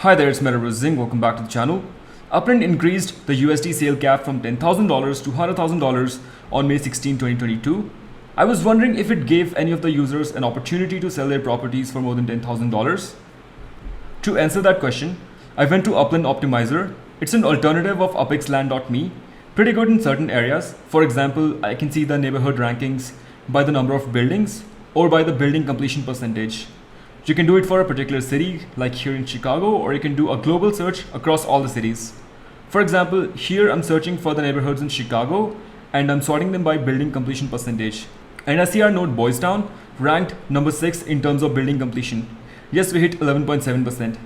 Hi there, it's Meta Zing. Welcome back to the channel. Upland increased the USD Sale Cap from $10,000 to $100,000 on May 16, 2022. I was wondering if it gave any of the users an opportunity to sell their properties for more than $10,000. To answer that question, I went to Upland Optimizer. It's an alternative of upxland.me. Pretty good in certain areas. For example, I can see the neighborhood rankings by the number of buildings or by the building completion percentage. You can do it for a particular city, like here in Chicago, or you can do a global search across all the cities. For example, here I'm searching for the neighborhoods in Chicago and I'm sorting them by building completion percentage. And I see our node Boys Town ranked number 6 in terms of building completion. Yes, we hit 11.7%.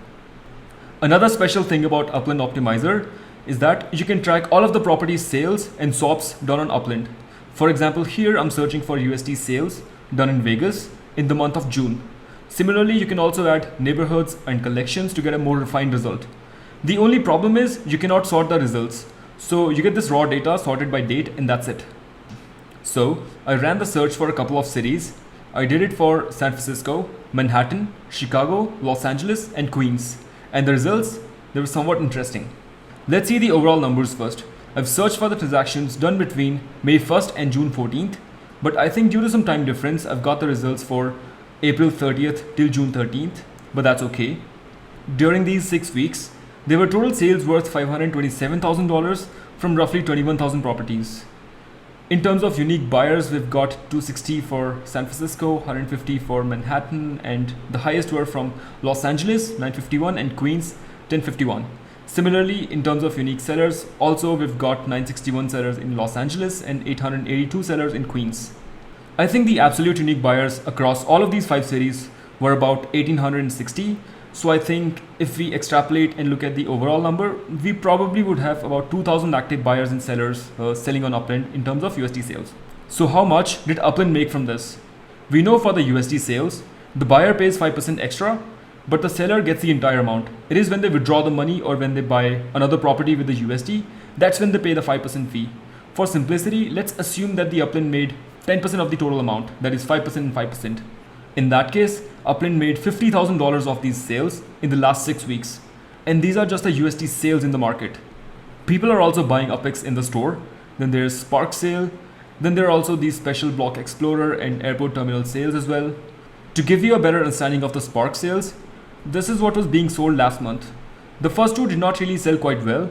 Another special thing about Upland Optimizer is that you can track all of the property's sales and swaps done on Upland. For example, here I'm searching for USD sales done in Vegas in the month of June. Similarly, you can also add neighborhoods and collections to get a more refined result. The only problem is you cannot sort the results. So you get this raw data sorted by date and that's it. So I ran the search for a couple of cities. I did it for San Francisco, Manhattan, Chicago, Los Angeles, and Queens. And the results, they were somewhat interesting. Let's see the overall numbers first. I've searched for the transactions done between May 1st and June 14th. But I think due to some time difference, I've got the results for April 30th till June 13th, but that's okay. During these 6 weeks, there were total sales worth $527,000 from roughly 21,000 properties. In terms of unique buyers, we've got 260 for San Francisco, 150 for Manhattan, and the highest were from Los Angeles, 951, and Queens, 1051. Similarly, in terms of unique sellers, also we've got 961 sellers in Los Angeles and 882 sellers in Queens. I think the absolute unique buyers across all of these 5 cities were about 1860. So I think if we extrapolate and look at the overall number, we probably would have about 2000 active buyers and sellers selling on Upland in terms of USD sales. So how much did Upland make from this? We know for the USD sales, the buyer pays 5% extra, but the seller gets the entire amount. It is when they withdraw the money or when they buy another property with the USD, that's when they pay the 5% fee. For simplicity, let's assume that the Upland made 10% of the total amount, that is 5% and 5%. In that case, Upland made $50,000 of these sales in the last 6 weeks. And these are just the USD sales in the market. People are also buying UpX in the store. Then there's Spark sale. Then there are also these special block explorer and airport terminal sales as well. To give you a better understanding of the Spark sales, this is what was being sold last month. The first 2 did not really sell quite well,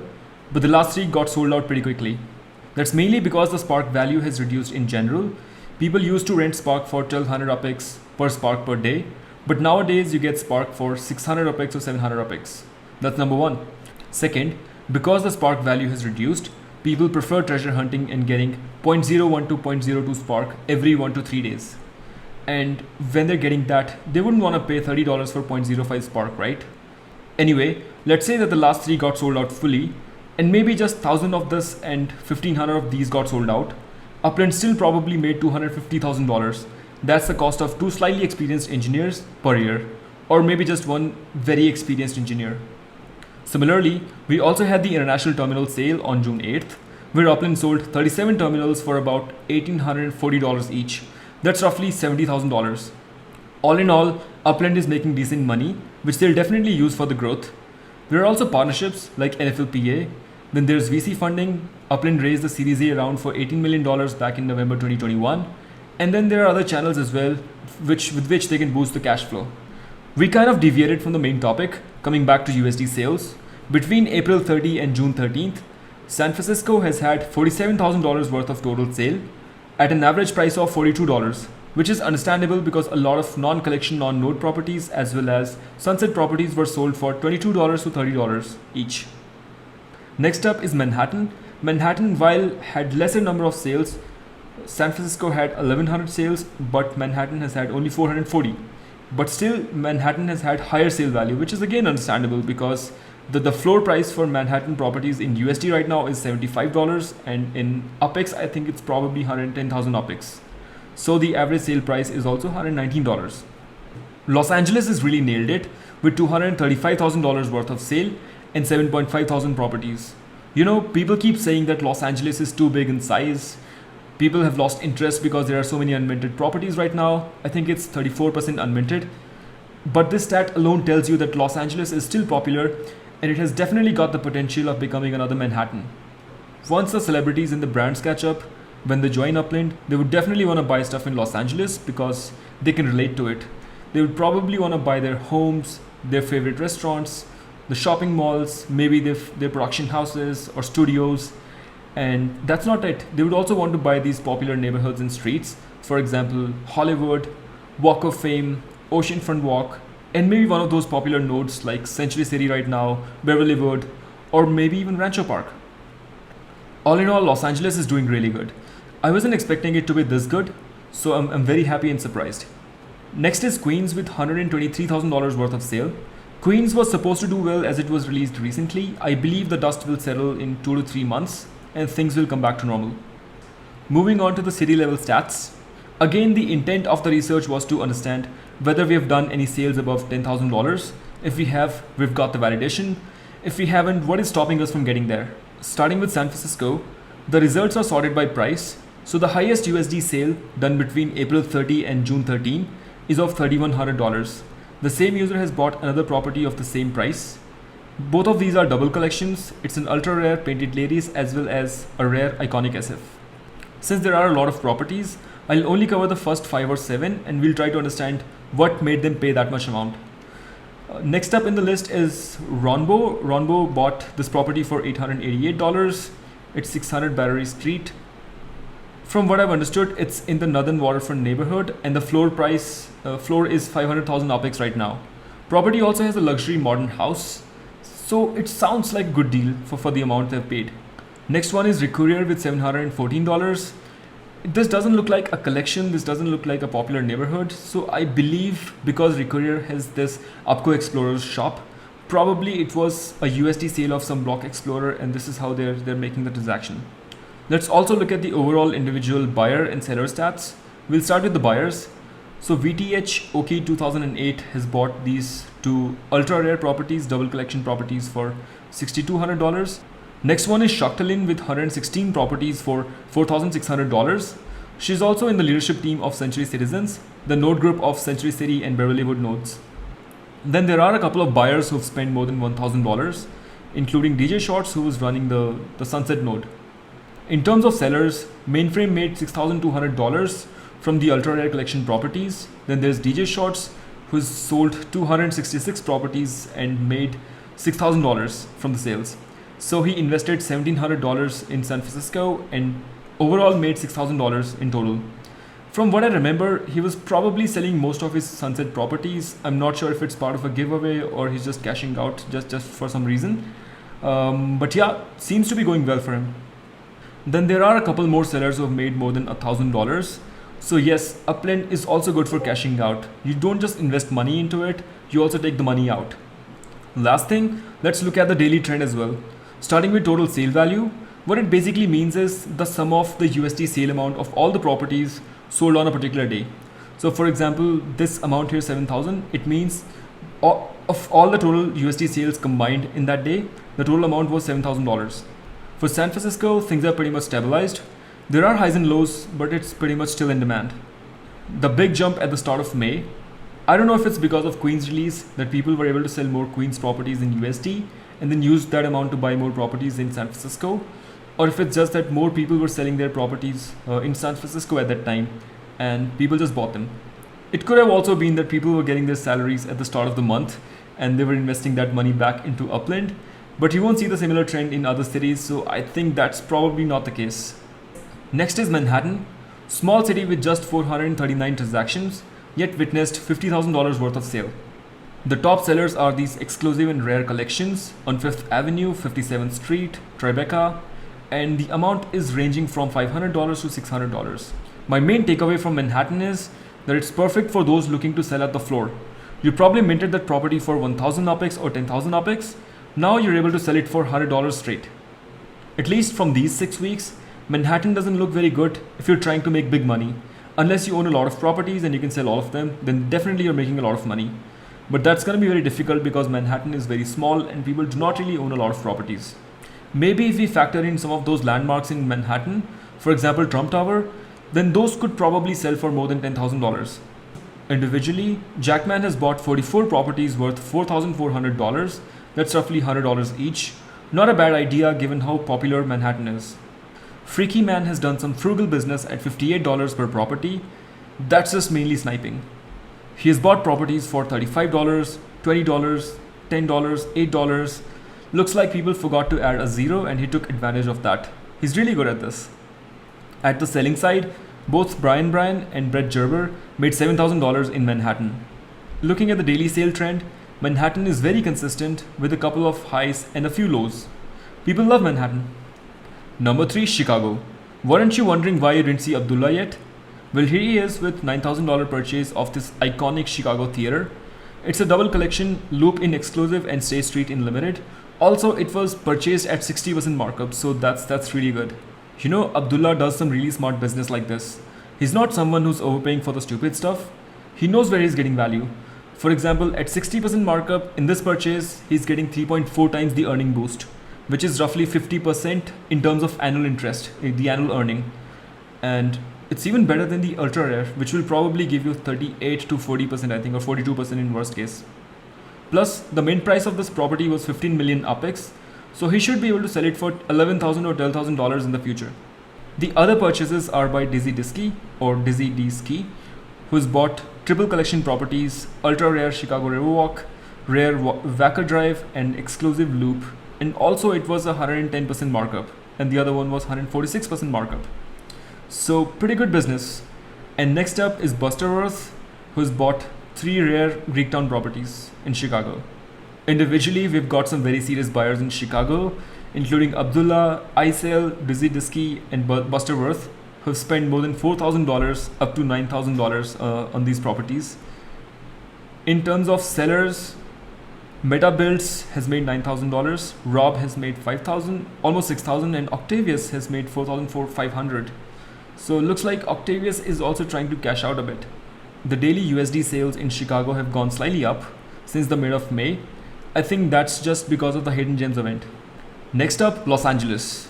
but the last 3 got sold out pretty quickly. That's mainly because the Spark value has reduced in general. People used to rent Spark for 1200 UpX per Spark per day, but nowadays you get Spark for 600 UpX or 700 UpX. That's number 1. Second, because the Spark value has reduced, people prefer treasure hunting and getting 0.01 to 0.02 Spark every 1 to 3 days. And when they're getting that, they wouldn't want to pay $30 for 0.05 Spark, right? Anyway, let's say that the last 3 got sold out fully, and maybe just 1000 of this and 1500 of these got sold out. Upland still probably made $250,000. That's the cost of 2 slightly experienced engineers per year, or maybe just 1 very experienced engineer. Similarly, we also had the international terminal sale on June 8th, where Upland sold 37 terminals for about $1,840 each. That's roughly $70,000. All in all, Upland is making decent money, which they'll definitely use for the growth. There are also partnerships like NFLPA. Then there's VC funding. Upland raised the Series A round for $18 million back in November 2021. And then there are other channels as well, with which they can boost the cash flow. We kind of deviated from the main topic, coming back to USD sales. Between April 30 and June 13th, San Francisco has had $47,000 worth of total sale at an average price of $42, which is understandable because a lot of non-collection, non-node properties as well as sunset properties were sold for $22 to $30 each. Next up is Manhattan. Manhattan, while had lesser number of sales, San Francisco had 1100 sales, but Manhattan has had only 440. But still, Manhattan has had higher sale value, which is again understandable because the floor price for Manhattan properties in USD right now is $75, and in UpX, I think it's probably 110,000 UpX. So the average sale price is also $119. Los Angeles has really nailed it with $235,000 worth of sale and 7,500 properties. You know, people keep saying that Los Angeles is too big in size. People have lost interest because there are so many unminted properties right now. I think it's 34% unminted. But this stat alone tells you that Los Angeles is still popular and it has definitely got the potential of becoming another Manhattan. Once the celebrities and the brands catch up, when they join Upland, they would definitely want to buy stuff in Los Angeles because they can relate to it. They would probably want to buy their homes, their favorite restaurants, the shopping malls, maybe their production houses or studios. And that's not it. They would also want to buy these popular neighborhoods and streets. For example, Hollywood, Walk of Fame, Oceanfront Walk, and maybe one of those popular nodes like Century City right now, Beverlywood, or maybe even Rancho Park. All in all, Los Angeles is doing really good. I wasn't expecting it to be this good, so I'm very happy and surprised. Next is Queens with $123,000 worth of sale. Queens was supposed to do well as it was released recently. I believe the dust will settle in 2 to 3 months and things will come back to normal. Moving on to the city level stats. Again, the intent of the research was to understand whether we have done any sales above $10,000. If we have, we've got the validation. If we haven't, what is stopping us from getting there? Starting with San Francisco, the results are sorted by price. So the highest USD sale done between April 30 and June 13 is of $3,100. The same user has bought another property of the same price. Both of these are double collections. It's an ultra rare painted ladies as well as a rare iconic SF. Since there are a lot of properties, I'll only cover the first 5 or 7 and we'll try to understand what made them pay that much amount. Next up in the list is Ronbo. Ronbo bought this property for $888. It's 600 Battery Street. From what I've understood, it's in the Northern Waterfront neighborhood and the floor is 500,000 UPX right now. Property also has a luxury modern house, so it sounds like a good deal for the amount they've paid. Next one is Recurrier with $714. This doesn't look like a collection, this doesn't look like a popular neighborhood, so I believe because Recurrier has this Upco Explorer's shop, probably it was a USD sale of some block explorer and this is how they're making the transaction. Let's also look at the overall individual buyer and seller stats. We'll start with the buyers. So VTH OK 2008 has bought these 2 ultra rare properties, double collection properties for $6,200. Next one is Shaktalin with 116 properties for $4,600. She's also in the leadership team of Century Citizens, the node group of Century City and Beverlywood nodes. Then there are a couple of buyers who've spent more than $1,000, including DJ Shorts, who was running the Sunset node. In terms of sellers, Mainframe made $6,200 from the ultra rare collection properties. Then there's DJ Shorts, who's sold 266 properties and made $6,000 from the sales. So he invested $1,700 in San Francisco and overall made $6,000 in total. From what I remember, he was probably selling most of his Sunset properties. I'm not sure if it's part of a giveaway or he's just cashing out just for some reason. But yeah, seems to be going well for him. Then there are a couple more sellers who have made more than $1,000. So yes, Upland is also good for cashing out. You don't just invest money into it, you also take the money out. Last thing, let's look at the daily trend as well. Starting with total sale value, what it basically means is the sum of the USD sale amount of all the properties sold on a particular day. So for example, this amount here, 7,000, it means of all the total USD sales combined in that day, the total amount was $7,000. For San Francisco, things are pretty much stabilized. There are highs and lows, but it's pretty much still in demand. The big jump at the start of May, I don't know if it's because of Queens release that people were able to sell more Queens properties in USD and then used that amount to buy more properties in San Francisco, or if it's just that more people were selling their properties in San Francisco at that time and people just bought them. It could have also been that people were getting their salaries at the start of the month and they were investing that money back into Upland, but you won't see the similar trend in other cities, so I think that's probably not the case. Next is Manhattan, small city with just 439 transactions, yet witnessed $50,000 worth of sale. The top sellers are these exclusive and rare collections on 5th Avenue, 57th Street, Tribeca, and the amount is ranging from $500 to $600. My main takeaway from Manhattan is that it's perfect for those looking to sell at the floor. You probably minted that property for 1,000 UPX or 10,000 UPX. Now you're able to sell it for $100 straight. At least from these 6 weeks, Manhattan doesn't look very good if you're trying to make big money. Unless you own a lot of properties and you can sell all of them, then definitely you're making a lot of money. But that's going to be very difficult because Manhattan is very small and people do not really own a lot of properties. Maybe if we factor in some of those landmarks in Manhattan, for example Trump Tower, then those could probably sell for more than $10,000. Individually, Jackman has bought 44 properties worth $4,400. That's roughly $100 each. Not a bad idea given how popular Manhattan is. Freaky Man has done some frugal business at $58 per property. That's just mainly sniping. He has bought properties for $35, $20, $10, $8. Looks like people forgot to add a zero and he took advantage of that. He's really good at this. At the selling side, both Brian and Brett Gerber made $7,000 in Manhattan. Looking at the daily sale trend, Manhattan is very consistent with a couple of highs and a few lows. People love Manhattan. Number 3, Chicago. Weren't you wondering why you didn't see Abdullah yet? Well, here he is with $9,000 purchase of this iconic Chicago theater. It's a double collection, Loop in exclusive and State Street in limited. Also, it was purchased at 60% markup, so that's really good. You know, Abdullah does some really smart business like this. He's not someone who's overpaying for the stupid stuff. He knows where he's getting value. For example, at 60% markup in this purchase, he's getting 3.4 times the earning boost, which is roughly 50% in terms of annual interest, the annual earning. And it's even better than the ultra rare, which will probably give you 38 to 40%, I think, or 42% in worst case. Plus, the main price of this property was 15 million UPEX, so he should be able to sell it for $11,000 or $12,000 in the future. The other purchases are by Dizzy Diskey or Dizzy D Ski, who's bought triple collection properties, ultra rare Chicago Riverwalk, rare Wacker Drive, and exclusive Loop. And also it was a 110% markup, and the other one was 146% markup. So pretty good business. And next up is Busterworth, who's bought 3 rare Greektown properties in Chicago. Individually, we've got some very serious buyers in Chicago, including Abdullah, iSale, Dizzy Diskey, and Busterworth, who've spent more than $4,000 up to $9,000 on these properties. In terms of sellers, Meta Builds has made $9,000, Rob has made $5,000, almost $6,000, and Octavius has made $4,500. So it looks like Octavius is also trying to cash out a bit. The daily USD sales in Chicago have gone slightly up since the mid of May. I think that's just because of the Hidden Gems event. Next up, Los Angeles.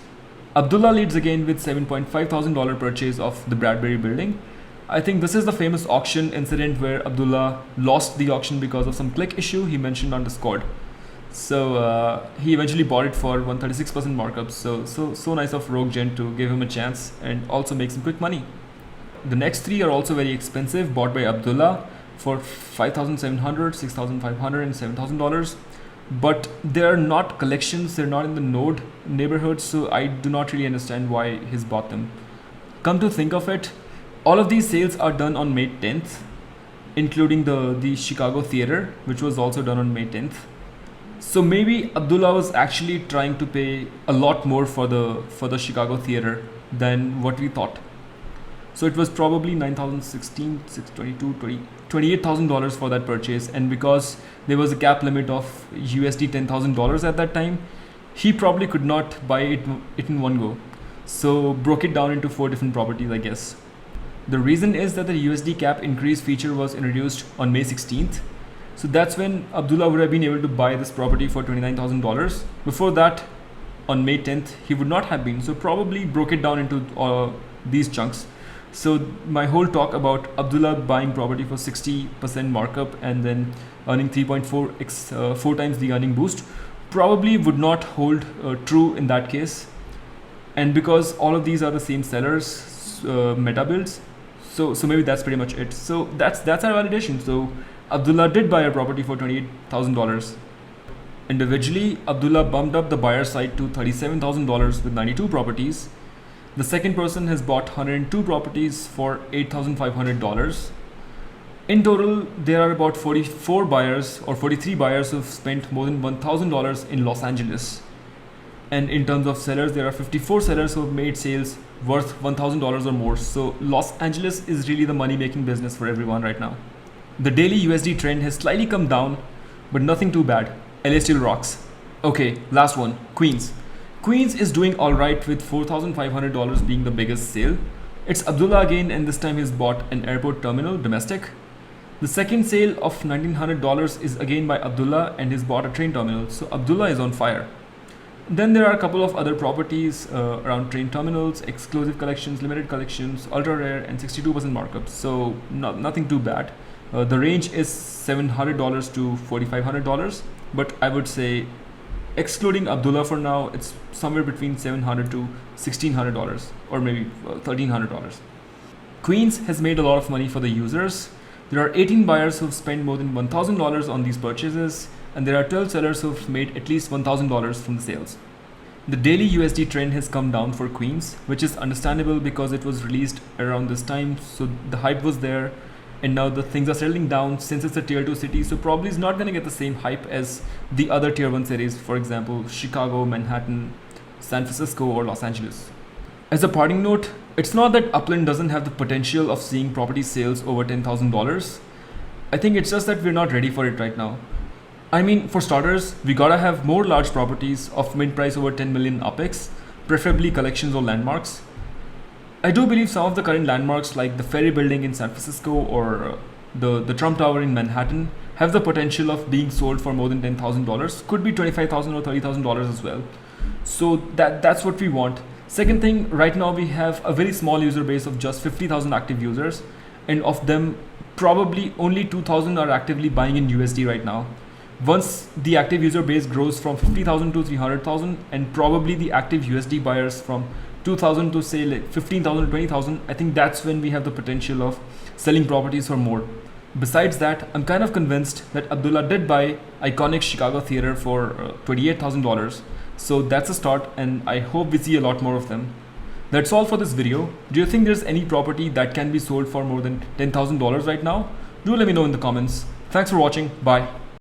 Abdullah leads again with $7,500 purchase of the Bradbury building. I think this is the famous auction incident where Abdullah lost the auction because of some click issue he mentioned on Discord. So he eventually bought it for 136% markup. So nice of Rogue Gent to give him a chance and also make some quick money. The next 3 are also very expensive, bought by Abdullah for $5,700, $6,500, and $7,000. But they're not collections, they're not in the node neighborhood, so I do not really understand why he's bought them. Come to think of it, all of these sales are done on May 10th, including the Chicago Theater, which was also done on May 10th. So maybe Abdullah was actually trying to pay a lot more for the Chicago Theater than what we thought. So it was probably $9,016, $622, $28,000 for that purchase, and because there was a cap limit of USD $10,000 at that time, he probably could not buy it in one go. So broke it down into 4 different properties, I guess. The reason is that the USD cap increase feature was introduced on May 16th. So that's when Abdullah would have been able to buy this property for $29,000. Before that, on May 10th, he would not have been. So probably broke it down into these chunks. So my whole talk about Abdullah buying property for 60% markup and then earning 3.4 times the earning boost probably would not hold true in that case. And because all of these are the same sellers, meta builds, so maybe that's pretty much it. So that's our validation. So Abdullah did buy a property for $28,000. Individually, Abdullah bumped up the buyer side to $37,000 with 92 properties. The second person has bought 102 properties for $8,500. In total, there are about 44 buyers or 43 buyers who have spent more than $1,000 in Los Angeles. And in terms of sellers, there are 54 sellers who have made sales worth $1,000 or more. So Los Angeles is really the money-making business for everyone right now. The daily USD trend has slightly come down, but nothing too bad. LA still rocks. Okay, last one, Queens. Queens is doing alright with $4,500 being the biggest sale. It's Abdullah again, and this time he's bought an airport terminal, domestic. The second sale of $1,900 is again by Abdullah, and he's bought a train terminal. So Abdullah is on fire. Then there are a couple of other properties around train terminals, exclusive collections, limited collections, ultra rare, and 62% markup. So nothing too bad. The range is $700 to $4,500, but I would say, excluding Abdullah for now, it's somewhere between $700 to $1,600 or maybe $1,300. Queens has made a lot of money for the users. There are 18 buyers who've spent more than $1,000 on these purchases, and there are 12 sellers who've made at least $1,000 from the sales. The daily USD trend has come down for Queens, which is understandable because it was released around this time, so the hype was there, and now the things are settling down since it's a tier 2 city, so probably it's not going to get the same hype as the other tier 1 cities, for example Chicago, Manhattan, San Francisco, or Los Angeles. As a parting note, it's not that Upland doesn't have the potential of seeing property sales over $10,000. I think it's just that we're not ready for it right now. I mean, for starters, we gotta have more large properties of mint price over 10 million UPEX, preferably collections or landmarks. I do believe some of the current landmarks like the Ferry Building in San Francisco or the Trump Tower in Manhattan have the potential of being sold for more than $10,000, could be $25,000 or $30,000 as well. So that's what we want. Second thing, right now we have a very small user base of just 50,000 active users, and of them probably only 2,000 are actively buying in USD right now. Once the active user base grows from 50,000 to 300,000, and probably the active USD buyers from 2,000 to say like 15,000, 20,000, I think that's when we have the potential of selling properties for more. Besides that, I'm kind of convinced that Abdullah did buy iconic Chicago theater for $28,000. So that's a start, and I hope we see a lot more of them. That's all for this video. Do you think there's any property that can be sold for more than $10,000 right now? Do let me know in the comments. Thanks for watching. Bye.